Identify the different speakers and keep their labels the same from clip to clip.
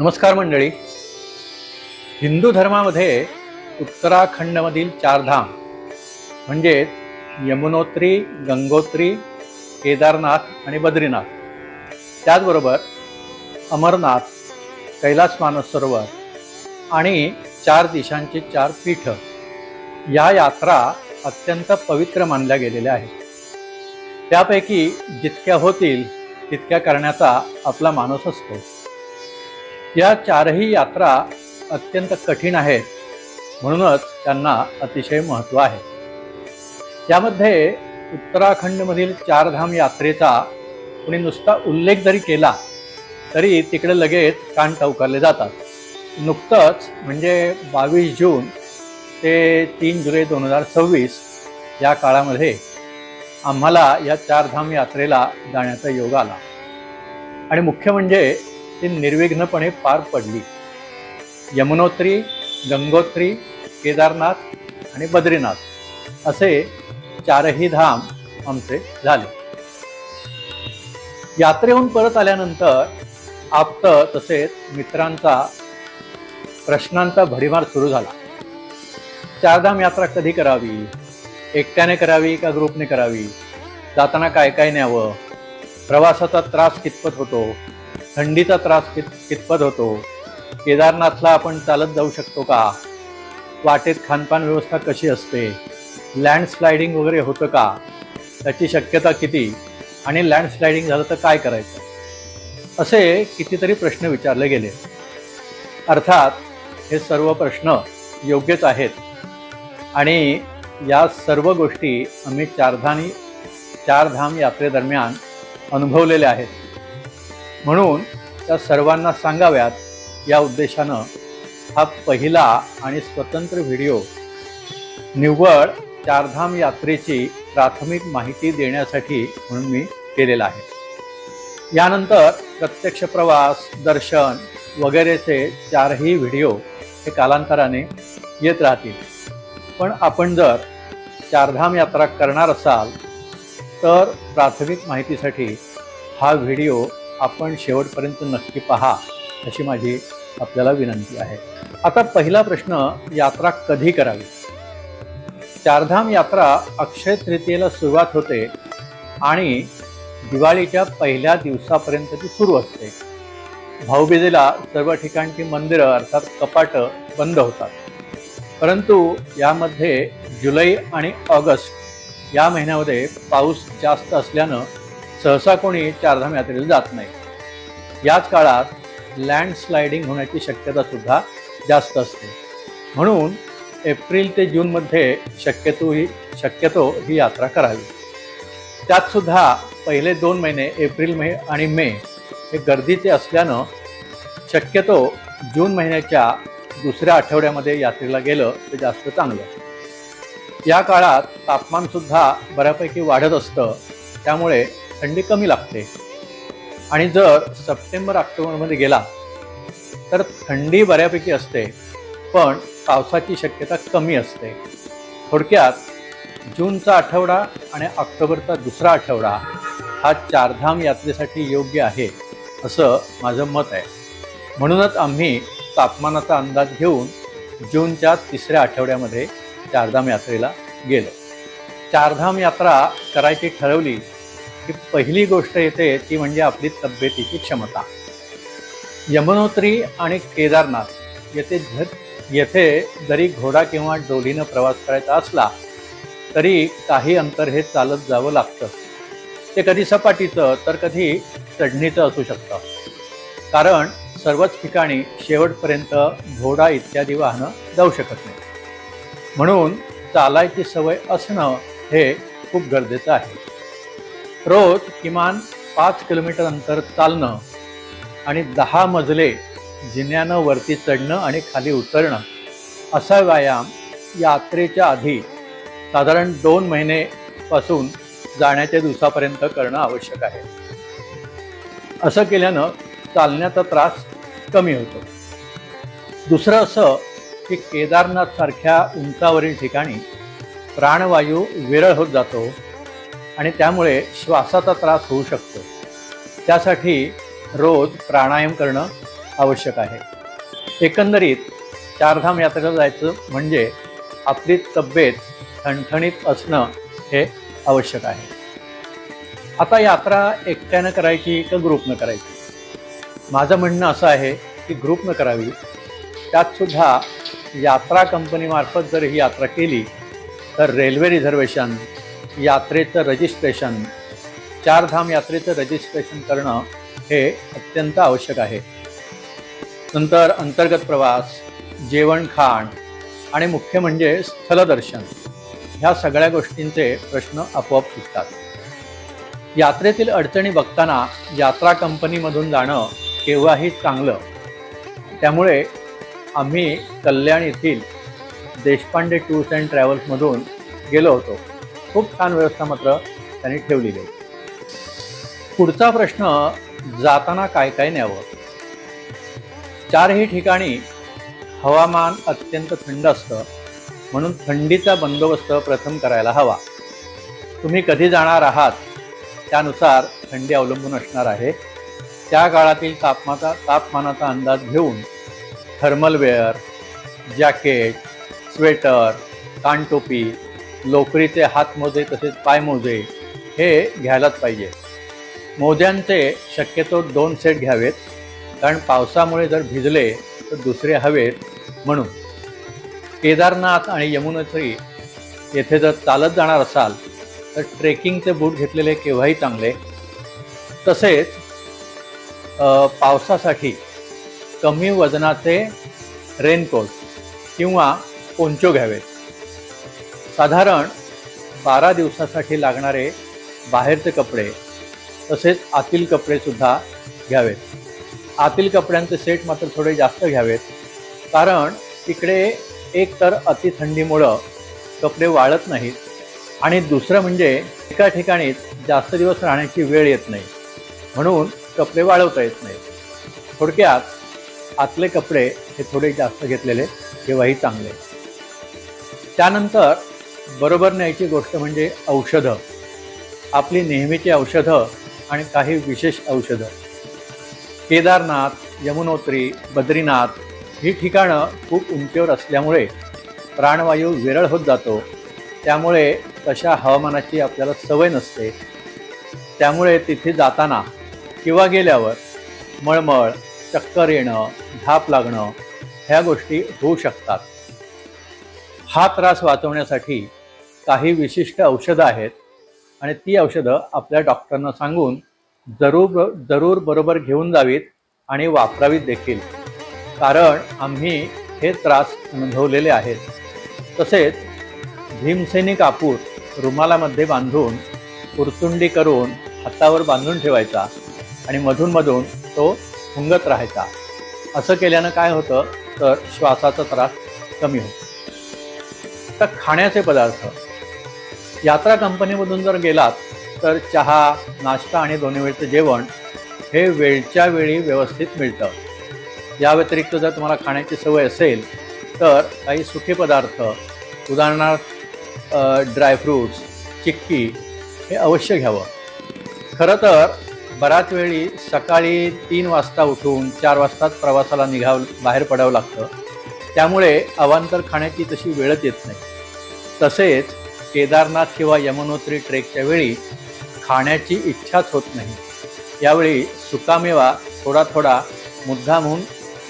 Speaker 1: नमस्कार मंडळी. हिंदू धर्मामध्ये उत्तराखंडमधील चार धाम म्हणजे यमुनोत्री, गंगोत्री, केदारनाथ आणि बद्रीनाथ, त्याचबरोबर अमरनाथ, कैलास मानसरोवर आणि चार दिशांची चार पीठ या यात्रा अत्यंत पवित्र मानल्या गेलेल्या आहेत. त्यापैकी जितक्या होतील तितक्या करण्याचा आपला मानस असतो. या चारही यात्रा अत्यंत कठीण आहेत, म्हणूनच त्यांना अतिशय महत्त्व आहे. यामध्ये उत्तराखंडमधील चारधाम यात्रेचा कोणी नुसता उल्लेख जरी केला तरी तिकडे लगेच कान टवकारले जातात. नुकतंच म्हणजे 22 जून ते 3 जुलै 2026 या काळामध्ये आम्हाला या चारधाम यात्रेला जाण्याचा योग आला आणि मुख्य म्हणजे ती निर्विघ्नपणे पार पडली. यमुनोत्री, गंगोत्री, केदारनाथ आणि बद्रीनाथ असे चारही धाम आमचे झाले. यात्रेहून परत आल्यानंतर आप्त तसेच मित्रांचा प्रश्नांचा भडीमार सुरू झाला. चारधाम यात्रा कधी करावी, एकट्याने करावी का ग्रुपने करावी, जाताना काय काय न्यावं, प्रवासाचा त्रास कितपत होतो, थंडीचा त्रास कितपत होतो, केदारनाथला आपण चालत जाऊ शकतो का, वाटेत खानपान व्यवस्था कशी असते, लँडस्लायडिंग वगैरे होतं का, त्याची शक्यता किती आणि लँडस्लायडिंग झालं तर काय करायचं, असे कितीतरी प्रश्न विचारले गेले. अर्थात हे सर्व प्रश्न योग्यच आहेत आणि या सर्व गोष्टी आम्ही चारधाम यात्रेदरम्यान अनुभवलेल्या आहेत, म्हणून त्या सर्वांना सांगाव्यात या उद्देशानं हा पहिला आणि स्वतंत्र व्हिडिओ निव्वळ चारधाम यात्रेची प्राथमिक माहिती देण्यासाठी म्हणून मी केलेला आहे. यानंतर प्रत्यक्ष प्रवास, दर्शन वगैरेचे चारही व्हिडिओ हे कालांतराने येत राहतील. पण आपण जर चारधाम यात्रा करणार असाल तर प्राथमिक माहितीसाठी हा व्हिडिओ आपण शेवटपर्यंत नक्की पहा अशी माझी आपल्याला विनंती आहे. आता पहिला प्रश्न, यात्रा कधी करावी. चारधाम यात्रा अक्षय तृतीयेला सुरुवात होते आणि दिवाळीच्या पहिल्या दिवसापर्यंत ती सुरू असते. भाऊबीजेला सर्व ठिकाणची मंदिरं अर्थात कपाटं बंद होतात. परंतु यामध्ये जुलै आणि ऑगस्ट या महिन्यामध्ये पाऊस जास्त असल्यानं सहसा कोणी चारधाम यात्रेला जात नाही. याच काळात लँडस्लायडिंग होण्याची शक्यता सुद्धा जास्त असते, म्हणून एप्रिल ते जूनमध्ये शक्यतो ही यात्रा करावी. त्यात सुद्धा पहिले 2 महिने एप्रिल मे आणि मे हे गर्दीचे असल्यानं शक्यतो जून महिन्याच्या दुसऱ्या आठवड्यामध्ये यात्रेला गेलं तर जास्त चांगलं. या काळात तापमानसुद्धा बऱ्यापैकी वाढत असतं, त्यामुळे थंडी कमी लागते आणि जर सप्टेंबर ऑक्टोबरमध्ये गेला तर थंडी बऱ्यापैकी असते, पण पावसाची शक्यता कमी असते. थोडक्यात जूनचा आठवडा आणि ऑक्टोबरचा दुसरा आठवडा हा चारधाम यात्रेसाठी योग्य आहे असं माझं मत आहे. म्हणूनच आम्ही तापमानाचा अंदाज घेऊन जूनच्या तिसऱ्या आठवड्यामध्ये चारधाम यात्रेला गेलो. चारधाम यात्रा करायची ठरवली की पहिली गोष्ट येते ती म्हणजे आपली तब्येतीची क्षमता. यमुनोत्री आणि केदारनाथ येथे जरी घोडा किंवा डोलीनं प्रवास करायचा असला तरी काही अंतर हे चालत जावं लागतं. ते कधी सपाटीचं तर कधी चढणीचं असू शकतं, कारण सर्वच ठिकाणी शेवटपर्यंत घोडा इत्यादी वाहनं जाऊ शकत नाही. म्हणून चालायची सवय असणं हे खूप गरजेचं आहे. रोज किमान 5 किलोमीटर अंतर चालणं आणि 10 मजले जिन्यानं वरती चढणं आणि खाली उतरणं असा व्यायाम यात्रेच्या आधी साधारण 2 महिनेपासून जाण्याच्या दिवसापर्यंत करणं आवश्यक आहे. असं केल्यानं चालण्याचा त्रास कमी होतो. दुसरं असं की केदारनाथसारख्या उंचावरील ठिकाणी प्राणवायू विरळ होत जातो आणि त्यामुळे श्वासाचा त्रास होऊ शकतो. त्यासाठी रोज प्राणायाम करणं आवश्यक आहे. एकंदरीत चारधाम यात्रेला जायचं म्हणजे आपली तब्येत ठणठणीत असणं हे आवश्यक आहे. आता यात्रा एकट्यानं करायची का ग्रुपनं करायची? माझं म्हणणं असं आहे की ग्रुपनं करावी. त्यातसुद्धा यात्रा कंपनीमार्फत जर ही यात्रा केली तर रेल्वे रिझर्वेशन, यात्रेचं रजिस्ट्रेशन, चारधाम यात्रेचं रजिस्ट्रेशन करणं हे अत्यंत आवश्यक आहे. नंतर अंतर्गत प्रवास, जेवण खाण आणि मुख्य म्हणजे स्थलदर्शन, ह्या सगळ्या गोष्टींचे प्रश्न आपोआप सुटतात. यात्रेतील अडचणी बघताना यात्रा कंपनीमधून जाणं केव्हाही चांगलं. त्यामुळे आम्ही कल्याण येथील देशपांडे टूर्स अँड ट्रॅव्हल्समधून गेलो होतो. खूप छान व्यवस्था मात्र त्यांनी ठेवलेली आहे. पुढचा प्रश्न, जाताना काय काय न्यावं? चारही ठिकाणी हवामान अत्यंत थंड असतं, म्हणून थंडीचा बंदोबस्त प्रथम करायला हवा. तुम्ही कधी जाणार आहात त्यानुसार थंडी अवलंबून असणार आहे. त्या काळातील तापमानाचा अंदाज घेऊन थर्मल वेअर, जॅकेट, स्वेटर, कानटोपी, लोकरीचे हातमोजे तसेच पायमोजे हे घ्यायलाच पाहिजे. मोज्यांचे शक्यतो 2 सेट घ्यावेत, कारण पावसामुळे जर भिजले तर दुसरे हवेत म्हणून. केदारनाथ आणि यमुनोत्री येथे जर चालत जाणार असाल तर ट्रेकिंगचे बूट घेतलेले केव्हाही चांगले. तसेच पावसासाठी कमी वजनाचे रेनकोट किंवा पोंचो घ्यावेत. साधारण 12 दिवसासाठी लागणारे बाहेरचे कपडे तसेच आतील कपडेसुद्धा घ्यावेत. आतील कपड्यांचे सेट मात्र थोडे जास्त घ्यावेत, कारण तिकडे एक तर अतिथंडीमुळं कपडे वाळत नाहीत आणि दुसरं म्हणजे एका ठिकाणी जास्त दिवस राहण्याची वेळ येत नाही, म्हणून कपडे वाळवता येत नाही. थोडक्यात आतले कपडे हे थोडे जास्त घेतलेले केव्हाही चांगले. त्यानंतर बरोबर न्यायची गोष्ट म्हणजे औषधं. आपली नेहमीची औषधं आणि काही विशेष औषधं. केदारनाथ, यमुनोत्री, बद्रीनाथ ही ठिकाणं खूप उंचीवर असल्यामुळे प्राणवायू विरळ होत जातो. त्यामुळे तशा हवामानाची आपल्याला सवय नसते. त्यामुळे तिथे जाताना किंवा गेल्यावर मळमळ, चक्कर येणं, धाप लागणं ह्या गोष्टी होऊ शकतात. हा त्रास वाचवण्यासाठी काही विशिष्ट औषधं आहेत आणि ती औषधं आपल्या डॉक्टरना सांगून जरूर बरोबर घेऊन जावीत आणि वापरावीत देखील, कारण आम्ही हे त्रास अनुभवलेले आहेत. तसेच भीमसेनी कापूर रुमालामध्ये बांधून पुरचुंडी करून हातावर बांधून ठेवायचा आणि मधून तो फुंगत राहायचा. असं केल्यानं काय होतं तर श्वासाचा त्रास कमी होतो. तर खाण्याचे पदार्थ, यात्रा कंपनीमधून जर गेलात तर चहा, नाश्ता आणि 2 वेळचं जेवण हे वेळच्या वेळी व्यवस्थित मिळतं. या व्यतिरिक्त जर तुम्हाला खाण्याची सवय असेल तर काही सुखे पदार्थ, उदाहरणार्थ ड्रायफ्रूट्स, चिक्की हे अवश्य घ्यावं. खरं तर बऱ्याच वेळी सकाळी 3 वाजता उठून 4 वाजताच प्रवासाला बाहेर पडावं लागतं. त्यामुळे अवांतर खाण्याची तशी वेळच येत नाही. तसेच केदारनाथ किंवा यमुनोत्री ट्रेकच्या वेळी खाण्याची इच्छाच होत नाही. यावेळी सुकामेवा थोडा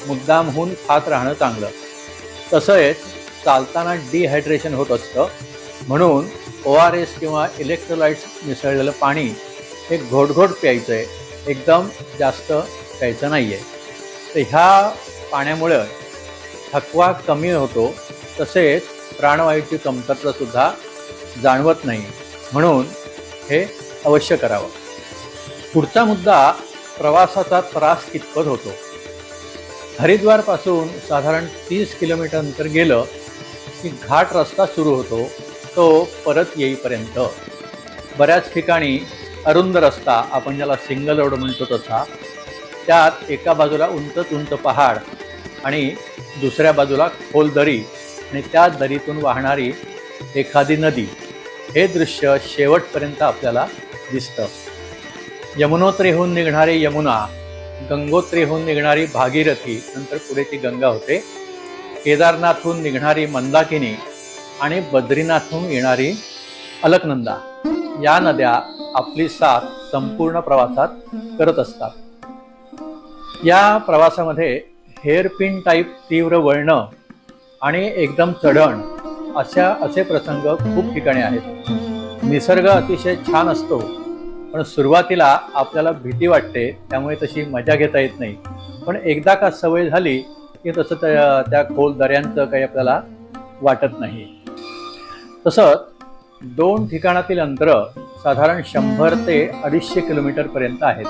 Speaker 1: मुद्दामहून खात राहणं चांगलं. तसेच चालताना डिहायड्रेशन होत असतं, म्हणून ORS किंवा इलेक्ट्रोलाइट्स मिसळलेलं पाणी हे घोट प्यायचं आहे, एकदम जास्त प्यायचं नाही आहे. तर ह्या पाण्यामुळं थकवा कमी होतो, तसेच प्राणवायूची कमतरतासुद्धा जाणवत नाही, म्हणून हे अवश्य करावं. पुढचा मुद्दा, प्रवासाचा त्रास कितपत होतो. हरिद्वारपासून साधारण 30 किलोमीटर अंतर गेलं की घाट रस्ता सुरू होतो. तो परत येईपर्यंत बऱ्याच ठिकाणी अरुंद रस्ता, आपण ज्याला सिंगल रोड म्हणतो तसा, त्यात एका बाजूला उंच पहाड आणि दुसऱ्या बाजूला खोल दरी आणि त्या दरीतून वाहणारी एखादी नदी, हे दृश्य शेवटपर्यंत आपल्याला दिसतं. यमुनोत्रीहून निघणारी यमुना गंगोत्रीहून निघणारी भागीरथी, नंतर पुढे ती गंगा होते, केदारनाथहून निघणारी मंदाकिनी आणि बद्रीनाथहून येणारी अलकनंदा, या नद्या आपली साथ संपूर्ण प्रवासात करत असतात. या प्रवासामध्ये हेअरपिन टाईप तीव्र वळणं आणि एकदम चढण असे प्रसंग खूप ठिकाणी आहेत. निसर्ग अतिशय छान असतो, पण सुरुवातीला आपल्याला भीती वाटते, त्यामुळे तशी मजा घेता येत नाही. पण एकदा का सवय झाली की तसं त्या खोल दऱ्यांचं काही आपल्याला वाटत नाही. तसंच 2 ठिकाणातील अंतर साधारण 100 ते 250 किलोमीटर पर्यंत आहेत.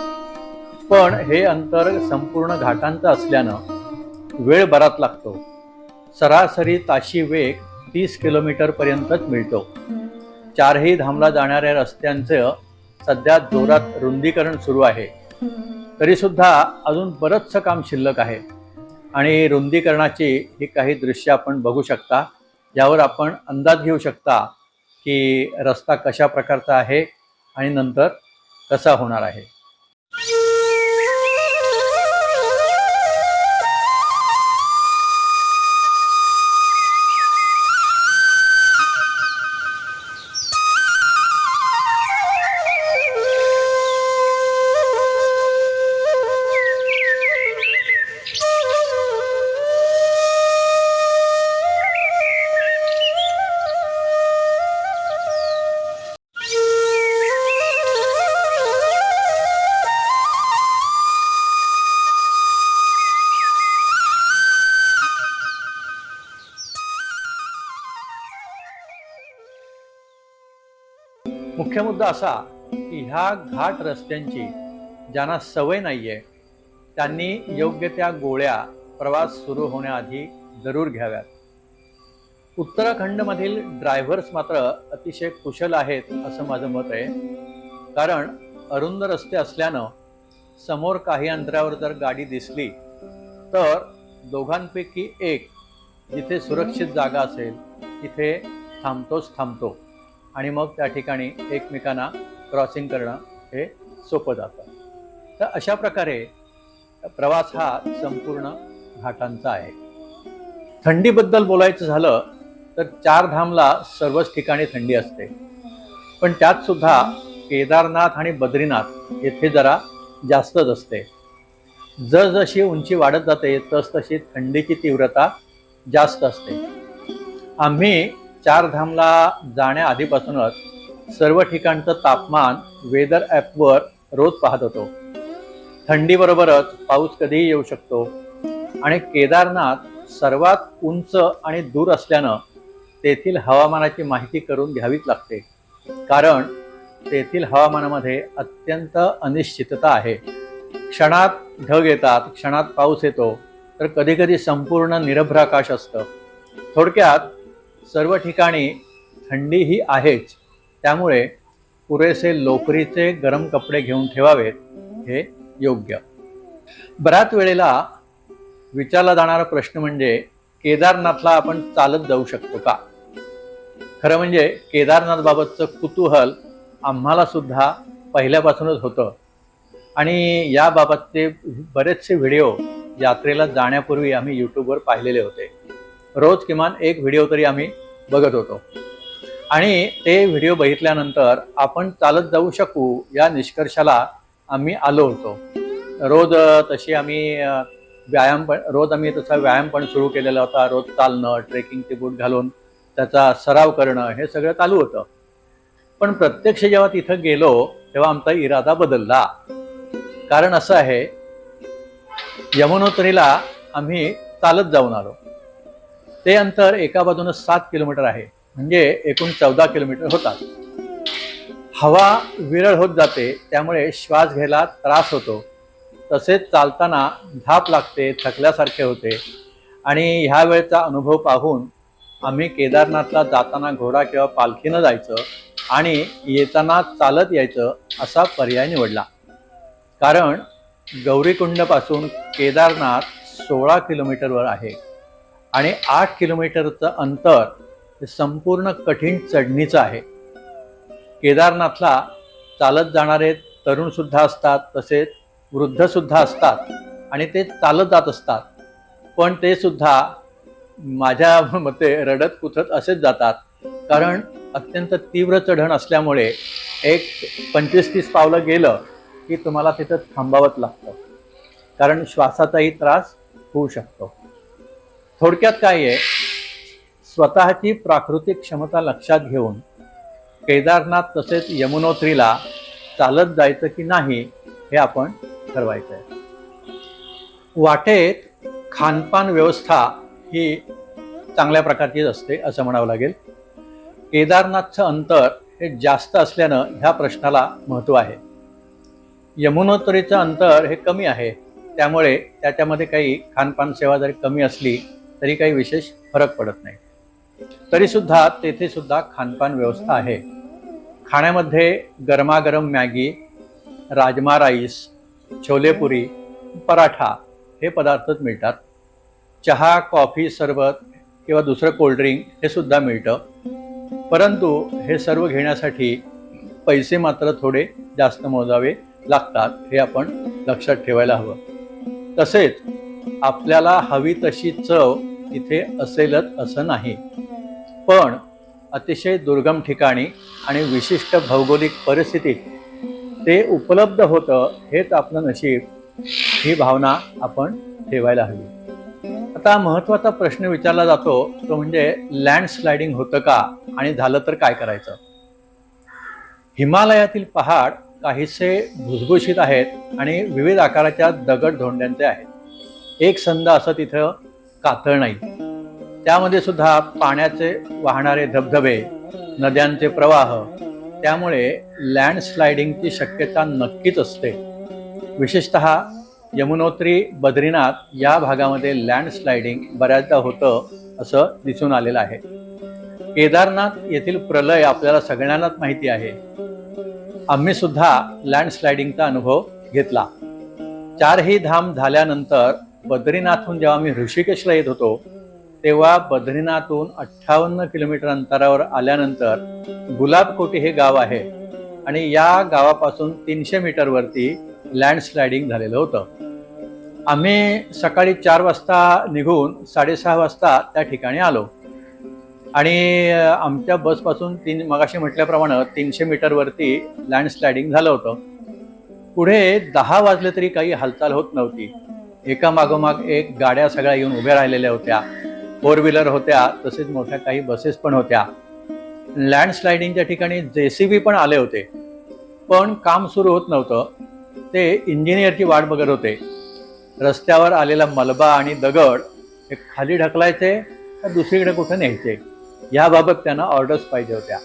Speaker 1: पण हे अंतर संपूर्ण घाटांचं असल्यानं वेळ बराच लागतो. सरासरी ताशी वेग 30 किलोमीटर पर्यंतच मिळतो. 4ही धामला जाणाऱ्या रस्त्यांचं सध्या जोरात रुंदीकरण सुरू आहे. तरी सुद्धा अजून बरंचसं काम शिल्लक आहे आणि रुंदीकरणाची ही काही दृश्य आपण बघू शकता, यावर आपण अंदाज घेऊ शकता की रस्ता कशा प्रकारचा आहे आणि नंतर कसा होणार आहे. मुख्य मुद्दा असा की ह्या घाट रस्त्यांची ज्यांना सवय नाहीये त्यांनी योग्य त्या गोळ्या प्रवास सुरू होण्याआधी जरूर घ्याव्यात. उत्तराखंडमधील ड्रायव्हर्स मात्र अतिशय कुशल आहेत असं माझं मत आहे. कारण अरुंद रस्ते असल्यानं समोर काही अंतरावर जर गाडी दिसली तर दोघांपैकी एक जिथे सुरक्षित जागा असेल तिथे थांबतो आणि मग त्या ठिकाणी एकमेकांना क्रॉसिंग करणं हे सोपं जातं. तर अशा प्रकारे प्रवास हा संपूर्ण घाटांचा आहे. थंडीबद्दल बोलायचं झालं तर 4 धामला सर्वच ठिकाणी थंडी असते, पण त्यात सुद्धा केदारनाथ आणि बद्रीनाथ येथे जरा जास्तच असते. जसजशी उंची वाढत जाते तसतशी थंडीची तीव्रता जास्त असते. आम्ही 4 धामला जाण्याआधीपासूनच सर्व ठिकाणचं तापमान वेदर ॲपवर रोज पाहत होतो. थंडीबरोबरच पाऊस कधीही येऊ शकतो आणि केदारनाथ सर्वात उंच आणि दूर असल्यानं तेथील हवामानाची माहिती करून घ्यावीच लागते. कारण तेथील हवामानामध्ये अत्यंत अनिश्चितता आहे. क्षणात ढग येतात, क्षणात पाऊस येतो, तर कधीकधी संपूर्ण निरभ्र आकाश असतं. थोडक्यात सर्व ठिकाणी थंडी ही आहेच, त्यामुळे पुरेसे लोकरीचे गरम कपडे घेऊन ठेवावेत हे योग्य. बऱ्याच वेळेला विचारला जाणारा प्रश्न म्हणजे केदारनाथला आपण चालत जाऊ शकतो का? खरं म्हणजे केदारनाथबाबतचं कुतूहल आम्हाला सुद्धा पहिल्यापासूनच होतं आणि याबाबतचे बरेचसे व्हिडिओ यात्रेला जाण्यापूर्वी आम्ही यूट्यूबवर पाहिलेले होते. रोज किमान एक व्हिडिओ तरी आम्ही बघत होतो आणि ते व्हिडिओ बघितल्यानंतर आपण चालत जाऊ शकू या निष्कर्षाला आम्ही आलो होतो. रोज तशी आम्ही व्यायाम पण सुरू केलेला होता. रोज चालणं, ट्रेकिंगचे बूट घालून त्याचा सराव करणं हे सगळं चालू होतं. पण प्रत्यक्ष जेव्हा तिथं गेलो तेव्हा आमचा इरादा बदलला. कारण असं आहे, यमुनोत्रीला आम्ही चालत जाऊन आलो. ते अंतर एका बाजूनं 7 किलोमीटर आहे, म्हणजे एकूण 14 किलोमीटर होतात. हवा विरळ होत जाते, त्यामुळे श्वास घ्यायला त्रास होतो. तसेच चालताना धाप लागते, थकल्यासारखे होते आणि ह्या वेळचा अनुभव पाहून आम्ही केदारनाथला जाताना घोडा किंवा पालखीनं जायचं आणि येताना चालत यायचं असा पर्याय निवडला. कारण गौरीकुंडपासून केदारनाथ 16 किलोमीटरवर आहे आणि 8 किलोमीटरचं अंतर हे संपूर्ण कठीण चढणीचं आहे. केदारनाथला चालत जाणारे तरुणसुद्धा असतात, तसेच वृद्धसुद्धा असतात आणि ते चालत जात असतात, पण ते सुद्धा माझ्या मते रडत कुथत असेच जातात, कारण अत्यंत तीव्र चढण असल्यामुळे एक 25-30 पावलं गेलं की तुम्हाला तिथं थांबावंच लागतं, कारण श्वासाचाही त्रास होऊ शकतो. थोडक्यात काय आहे, स्वतःची प्राकृतिक क्षमता लक्षात घेऊन केदारनाथ तसेच यमुनोत्रीला चालत जायचं की नाही हे आपण ठरवायचं आहे. वाटेत खानपान व्यवस्था ही चांगल्या प्रकारचीच असते असं म्हणावं लागेल. केदारनाथचं अंतर हे जास्त असल्यानं ह्या प्रश्नाला महत्त्व आहे. यमुनोत्रीचं अंतर हे कमी आहे, त्यामुळे त्याच्यामध्ये काही खानपान सेवा जरी कमी असली तरी काही विशेष फरक पडत नाही. तरीसुद्धा तेथे सुद्धा खानपान व्यवस्था आहे. खाण्यामध्ये गरमागरम मॅगी, राजमा राईस, छोलेपुरी, पराठा हे पदार्थच मिळतात. चहा, कॉफी, सरबत किंवा दुसरं कोल्ड्रिंक हे सुद्धा मिळतं. परंतु हे सर्व घेण्यासाठी पैसे मात्र थोडे जास्त मोजावे लागतात, हे आपण लक्षात ठेवायला हवं. तसेच आपल्याला हवी तशी चव इथे असेलच असं नाही, पण अतिशय दुर्गम ठिकाणी आणि विशिष्ट भौगोलिक परिस्थितीत ते उपलब्ध होतं हेच आपलं नशीब, ही भावना आपण ठेवायला हवी. आता महत्त्वाचा प्रश्न विचारला जातो तो म्हणजे लँडस्लायडिंग होतं का आणि झालं तर काय करायचं. हिमालयातील पहाड काहीसे भुसभुशीत आहेत आणि विविध आकाराच्या दगड धोंड्यांचे आहेत. एक संद असं तिथं कातळ नाही. त्यामध्ये सुद्धा पाण्याचे वाहणारे धबधबे, नद्यांचे प्रवाह, त्यामुळे लँडस्लायडिंगची शक्यता नक्कीच असते. विशेषतः यमुनोत्री, बद्रीनाथ या भागामध्ये लँडस्लायडिंग बऱ्याचदा होतं असं दिसून आलेलं आहे. केदारनाथ येथील प्रलय आपल्याला सगळ्यांनाच माहिती आहे. आम्ही सुद्धा लँडस्लायडिंगचा अनुभव घेतला. 4ही धाम झाल्यानंतर बद्रीनाथहून जेव्हा आम्ही ऋषिकेशला येत होतो, तेव्हा बद्रीनाथहून 58 किलोमीटर अंतरावर आल्यानंतर गुलाबकोटी हे गाव आहे आणि या गावापासून 300 मीटरवरती लँडस्लायडिंग झालेलं होतं. आम्ही सकाळी 4 वाजता निघून 6:30 वाजता त्या ठिकाणी आलो आणि आमच्या बसपासून मगाशी म्हटल्याप्रमाणे 300 मीटरवरती लँडस्लायडिंग झालं होतं. पुढे 10 वाजले तरी काही हालचाल होत नव्हती. एका मागोमाग एक गाड्या सगळ्या येऊन उभ्या राहिलेल्या होत्या. 4 व्हीलर होत्या, तसेच मोठ्या काही बसेस पण होत्या. लँडस्लायडिंगच्या ठिकाणी JCB पण आले होते, पण काम सुरू होत नव्हतं. ते इंजिनियरची वाट बघत होते. रस्त्यावर आलेला मलबा आणि दगड हे खाली ढकलायचे का दुसरीकडे कुठे न्यायचे याबाबत त्यांना ऑर्डर्स पाहिजे होत्या.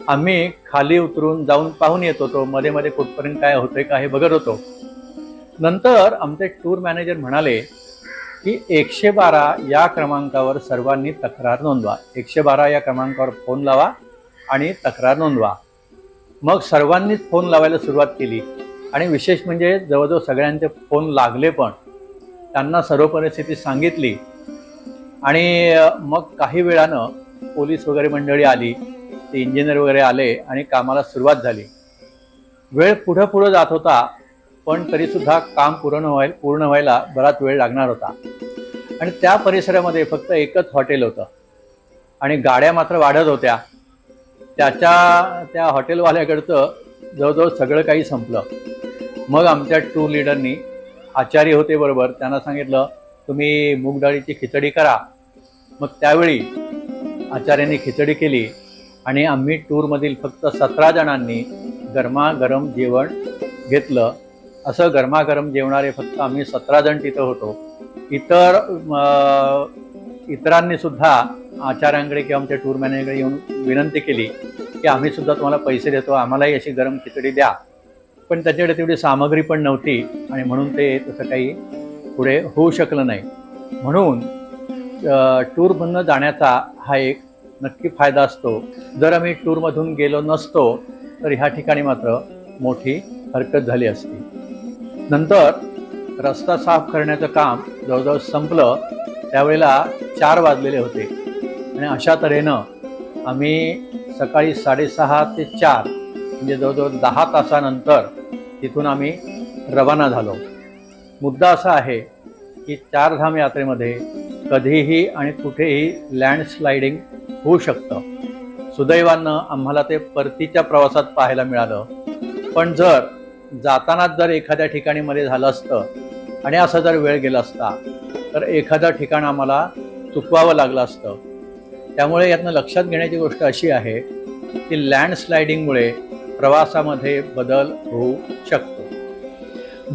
Speaker 1: आम्ही खाली उतरून जाऊन पाहून येत होतो, मध्ये मध्ये कुठपर्यंत काय होतंय का हे बघत होतो. नंतर आमचे टूर मॅनेजर म्हणाले की 112 या क्रमांकावर सर्वांनी तक्रार नोंदवा. 112 या क्रमांकावर फोन लावा आणि तक्रार नोंदवा. मग सर्वांनीच फोन लावायला सुरुवात केली आणि विशेष म्हणजे जवळजवळ सगळ्यांचे फोन लागले पण. त्यांना सर्व परिस्थिती सांगितली आणि मग काही वेळानं पोलीस वगैरे मंडळी आली, ते इंजिनियर वगैरे आले आणि कामाला सुरुवात झाली. वेळ पुढं जात होता, पण तरीसुद्धा काम पूर्ण व्हायला बराच वेळ लागणार होता. आणि त्या परिसरामध्ये फक्त एकच हॉटेल होतं आणि गाड्या मात्र वाढत होत्या. त्या हॉटेलवाल्याकडचं जवळजवळ सगळं काही संपलं. मग आमच्या टूर लीडरनी, आचार्य होते बरोबर, त्यांना सांगितलं तुम्ही मूग डाळीची खिचडी करा. मग त्यावेळी आचार्यांनी खिचडी केली आणि आम्ही टूरमधील फक्त 17 जणांनी गरमागरम जेवण घेतलं. असं गरमागरम जेवणारे फक्त आम्ही 17 जण तिथं होतो. इतरांनी सुद्धा आचार्यांकडे किंवा आमच्या टूर मॅनेजरकडे येऊन विनंती केली की आम्ही सुद्धा तुम्हाला पैसे देतो, आम्हालाही अशी गरम खिचडी द्या. पण त्याच्याकडे तेवढी सामग्री पण नव्हती आणि म्हणून ते तसं काही पुढे होऊ शकलं नाही. म्हणून टूरमधनं जाण्याचा हा एक नक्की फायदा असतो. जर आम्ही टूरमधून गेलो नसतो तर ह्या ठिकाणी मात्र मोठी हरकत झाली असती. नंतर रस्ता साफ करण्याचं काम जवळजवळ संपलं. त्यावेळेला 4 वाजलेले होते आणि अशा तऱ्हेनं आम्ही सकाळी 6:30 ते 4 म्हणजे जवळजवळ 10 तासानंतर तिथून आम्ही रवाना झालो. मुद्दा असा आहे की चारधाम यात्रेमध्ये कधीही आणि कुठेही लँडस्लायडिंग होऊ शकतं. सुदैवानं आम्हाला ते परतीच्या प्रवासात पाहायला मिळालं. पण जर जातानाच जर एखाद्या ठिकाणी मध्ये झालं असतं आणि असा जर वेळ गेला असता तर एखादं ठिकाण आम्हाला चुकवावं लागलं असतं. त्यामुळे यातनं लक्षात घेण्याची गोष्ट अशी आहे की लँडस्लायडिंगमुळे प्रवासामध्ये बदल होऊ शकतो.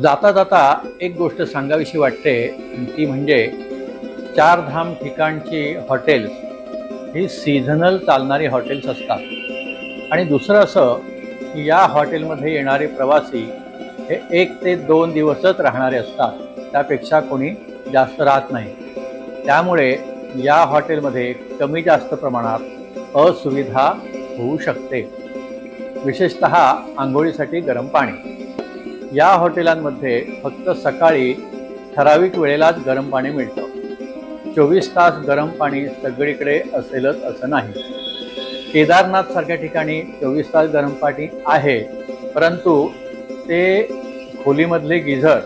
Speaker 1: जाता जाता एक गोष्ट सांगावीशी वाटते, ती म्हणजे चारधाम ठिकाणची हॉटेल्स ही सीझनल चालणारी हॉटेल्स असतात. आणि दुसरं असं की या हॉटेलमध्ये येणारे प्रवासी हे 1 ते 2 दिवसच राहणारे असतात, त्यापेक्षा कोणी जास्त राहत नाही. त्यामुळे या हॉटेलमध्ये कमी जास्त प्रमाणात असुविधा होऊ शकते. विशेषतः आंघोळीसाठी गरम पाणी. या हॉटेलांमध्ये फक्त सकाळी ठराविक वेळेलाच गरम पाणी मिळतं. 24 तास गरम पाणी सगळीकडे असेलच असं नाही. केदारनाथ सारख्या ठिकाणी 24 तास गरम पाणी आहे, परंतु ते खोलीमधले गिझर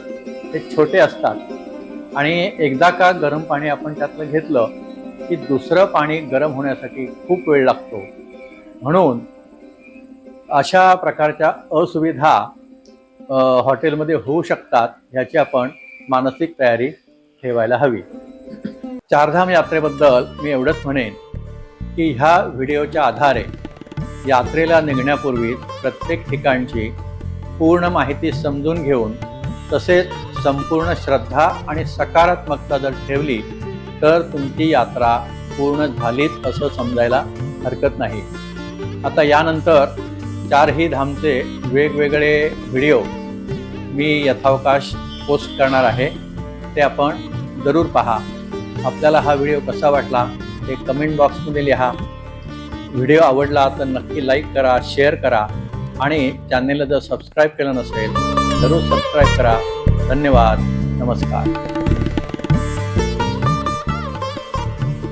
Speaker 1: हे छोटे असतात आणि एकदा का गरम पाणी आपण त्यातलं घेतलं की दुसरं पाणी गरम होण्यासाठी खूप वेळ लागतो. म्हणून अशा प्रकारच्या असुविधा हॉटेलमध्ये होऊ शकतात, ह्याची आपण मानसिक तयारी ठेवायला हवी. चारधाम यात्रेबद्दल मी एवढंच म्हणेन की ह्या व्हिडिओच्या आधारे यात्रेला निघण्यापूर्वी प्रत्येक ठिकाणची पूर्ण माहिती समजून घेऊन तसेच संपूर्ण श्रद्धा आणि सकारात्मकता जर ठेवली तर तुमची यात्रा पूर्ण झालीच असं समजायला हरकत नाही. आता यानंतर चारही धामचे वेगवेगळे व्हिडिओ मी यथावकाश पोस्ट करणार आहे, ते आपण जरूर पहा. आपल्याला हा व्हिडिओ कसा वाटला ते कमेंट बॉक्समध्ये लिहा. व्हिडिओ आवडला तर नक्की लाईक करा, शेअर करा आणि चॅनेलला जर सबस्क्राईब केलं नसेल जरूर सबस्क्राईब करा. धन्यवाद. नमस्कार.